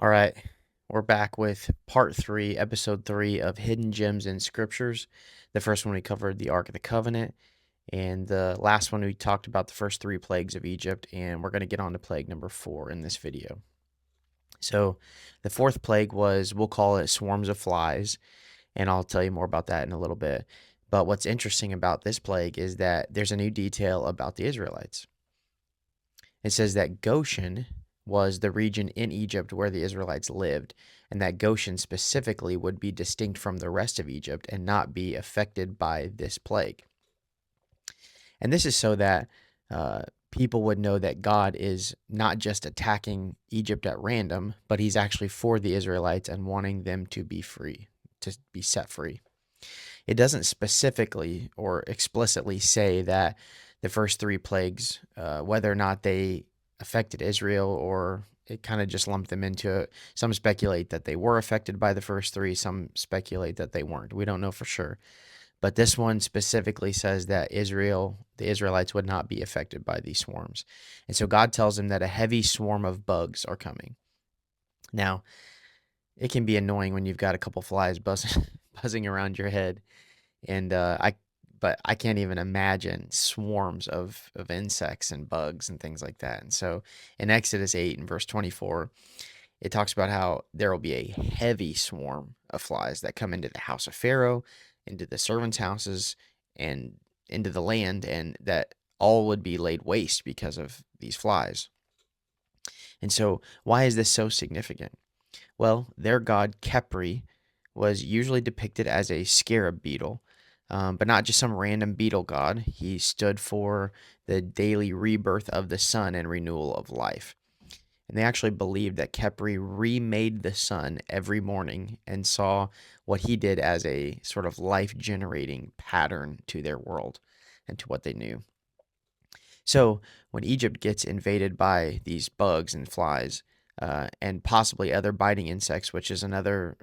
All right, we're back with part 3, episode 3 of Hidden Gems in Scriptures. The first one we covered the Ark of the Covenant, and the last one we talked about the first 3 plagues of Egypt, and we're going to get on to plague number 4 in this video. So, the fourth plague was, we'll call it swarms of flies, and I'll tell you more about that in a little bit. But what's interesting about this plague is that there's a new detail about the Israelites. It says that Goshen was the region in Egypt where the Israelites lived, and that Goshen specifically would be distinct from the rest of Egypt and not be affected by this plague. And this is so that people would know that God is not just attacking Egypt at random, but he's actually for the Israelites and wanting them to be free, to be set free. It doesn't specifically or explicitly say that the first 3 plagues, whether or not they affected Israel or it kind of just lumped them into it. Some speculate that they were affected by the first 3, some speculate that they weren't. We don't know for sure. But this one specifically says that the Israelites would not be affected by these swarms. And so God tells them that a heavy swarm of bugs are coming. Now, it can be annoying when you've got a couple flies buzzing around your head and but I can't even imagine swarms of insects and bugs and things like that. And so in Exodus 8 and verse 24, it talks about how there will be a heavy swarm of flies that come into the house of Pharaoh, into the servants' houses, and into the land, and that all would be laid waste because of these flies. And so why is this so significant? Well, their god Khepri was usually depicted as a scarab beetle, but not just some random beetle god. He stood for the daily rebirth of the sun and renewal of life. And they actually believed that Khepri remade the sun every morning and saw what he did as a sort of life generating pattern to their world and to what they knew. So when Egypt gets invaded by these bugs and flies, and possibly other biting insects, which is another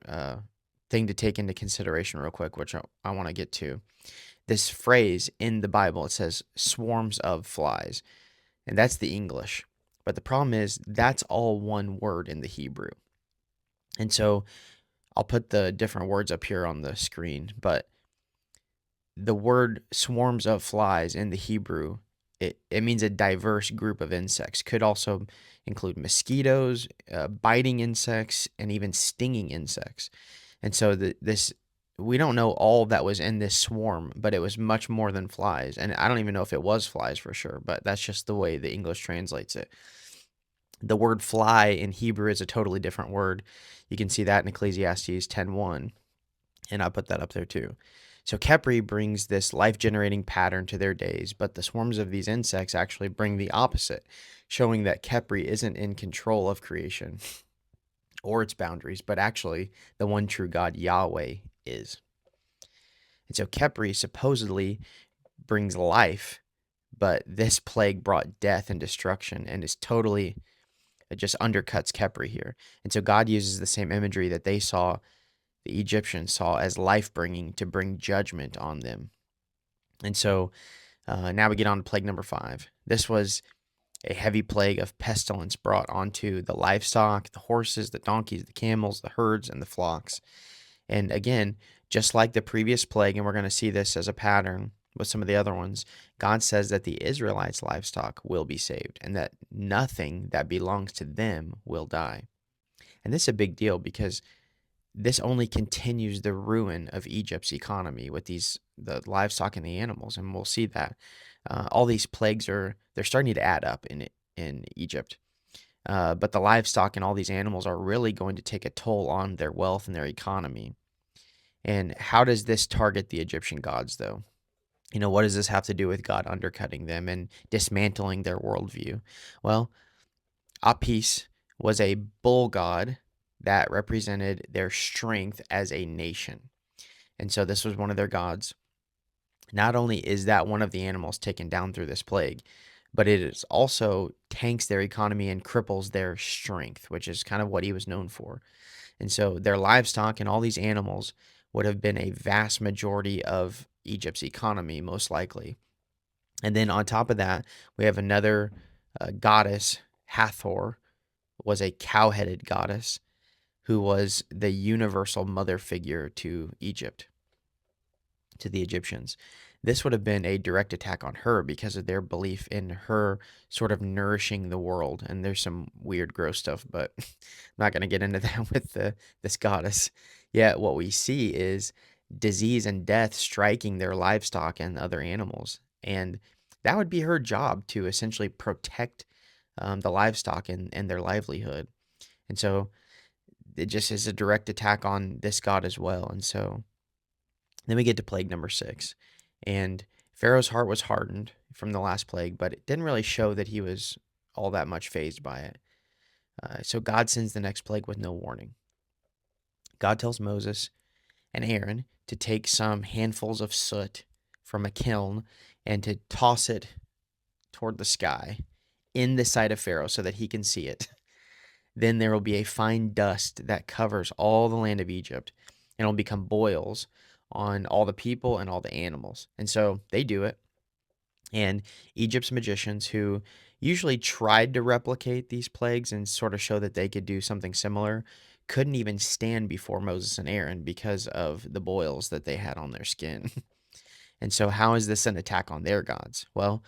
thing to take into consideration real quick, which I want to get to. This phrase in the Bible, it says swarms of flies, and that's the English. But the problem is that's all one word in the Hebrew. And so I'll put the different words up here on the screen, but the word swarms of flies in the Hebrew, it means a diverse group of insects. Could also include mosquitoes, biting insects, and even stinging insects. And so this we don't know all that was in this swarm, but it was much more than flies. And I don't even know if it was flies for sure, but that's just the way the English translates it. The word fly in Hebrew is a totally different word. You can see that in Ecclesiastes 10:1, and I'll put that up there too. So Khepri brings this life-generating pattern to their days, but the swarms of these insects actually bring the opposite, showing that Khepri isn't in control of creation or its boundaries, but actually the one true God, Yahweh, is. And so Khepri supposedly brings life, but this plague brought death and destruction and is totally, it just undercuts Khepri here. And so God uses the same imagery that they saw, the Egyptians saw as life bringing, to bring judgment on them. And so now we get on to plague number 5. This was a heavy plague of pestilence brought onto the livestock, the horses, the donkeys, the camels, the herds, and the flocks. And again, just like the previous plague, and we're going to see this as a pattern with some of the other ones, God says that the Israelites' livestock will be saved and that nothing that belongs to them will die. And this is a big deal because this only continues the ruin of Egypt's economy with the livestock and the animals, and we'll see that all these plagues they're starting to add up in Egypt. But the livestock and all these animals are really going to take a toll on their wealth and their economy. And how does this target the Egyptian gods, though? What does this have to do with God undercutting them and dismantling their worldview? Well, Apis was a bull god that represented their strength as a nation. And so this was one of their gods. Not only is that one of the animals taken down through this plague, but it is also tanks their economy and cripples their strength, which is kind of what he was known for. And so their livestock and all these animals would have been a vast majority of Egypt's economy, most likely. And then on top of that, we have another goddess, Hathor, was a cow-headed goddess. who was the universal mother figure to Egypt, to the Egyptians. This would have been a direct attack on her because of their belief in her sort of nourishing the world. And there's some weird, gross stuff, but I'm not going to get into that with this goddess. Yet, what we see is disease and death striking their livestock and other animals. And that would be her job to essentially protect the livestock and their livelihood. And so it just is a direct attack on this god as well. And so then we get to plague number 6. And Pharaoh's heart was hardened from the last plague, but it didn't really show that he was all that much fazed by it. So God sends the next plague with no warning. God tells Moses and Aaron to take some handfuls of soot from a kiln and to toss it toward the sky in the sight of Pharaoh so that he can see it. Then there will be a fine dust that covers all the land of Egypt, and it'll become boils on all the people and all the animals. And so they do it. And Egypt's magicians, who usually tried to replicate these plagues and sort of show that they could do something similar, couldn't even stand before Moses and Aaron because of the boils that they had on their skin. And so, how is this an attack on their gods? Well,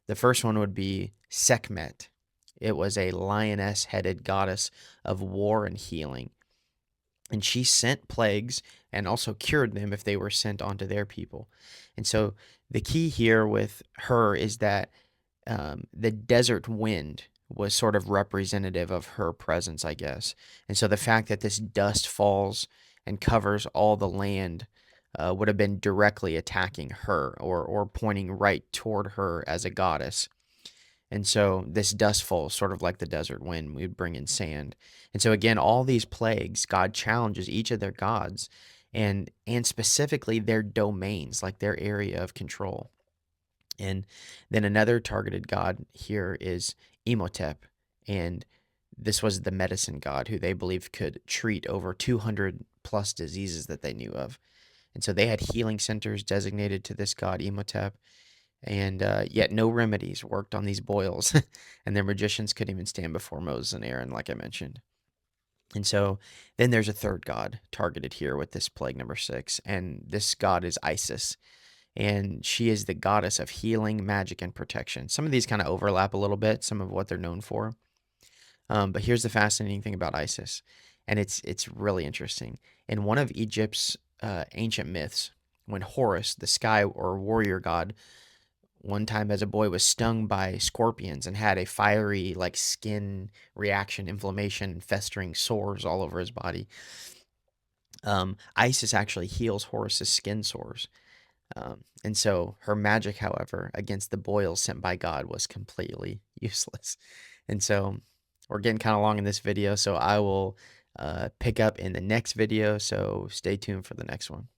the first one would be Sekhmet. It was a lioness headed goddess of war and healing. And she sent plagues and also cured them if they were sent onto their people. And so the key here with her is that the desert wind was sort of representative of her presence, I guess. And so the fact that this dust falls and covers all the land would have been directly attacking her or pointing right toward her as a goddess. And so this dust falls sort of like the desert wind. We would bring in sand. And so again, all these plagues, God challenges each of their gods and specifically their domains, like their area of control. And then another targeted god here is Imhotep. And this was the medicine god who they believed could treat over 200 plus diseases that they knew of. And so they had healing centers designated to this god Imhotep, and yet no remedies worked on these boils, and their magicians couldn't even stand before Moses and Aaron, like I mentioned. And so then there's a third god targeted here with this plague number 6, and this god is Isis, and she is the goddess of healing, magic, and protection. Some of these kind of overlap a little bit, some of what they're known for. But here's the fascinating thing about Isis, and it's really interesting. In one of Egypt's ancient myths, when Horus, the sky or warrior god, one time as a boy was stung by scorpions and had a fiery like skin reaction, inflammation, festering sores all over his body. Isis actually heals Horus's skin sores. And so her magic, however, against the boils sent by God was completely useless. And so we're getting kind of long in this video, so I will pick up in the next video. So stay tuned for the next one.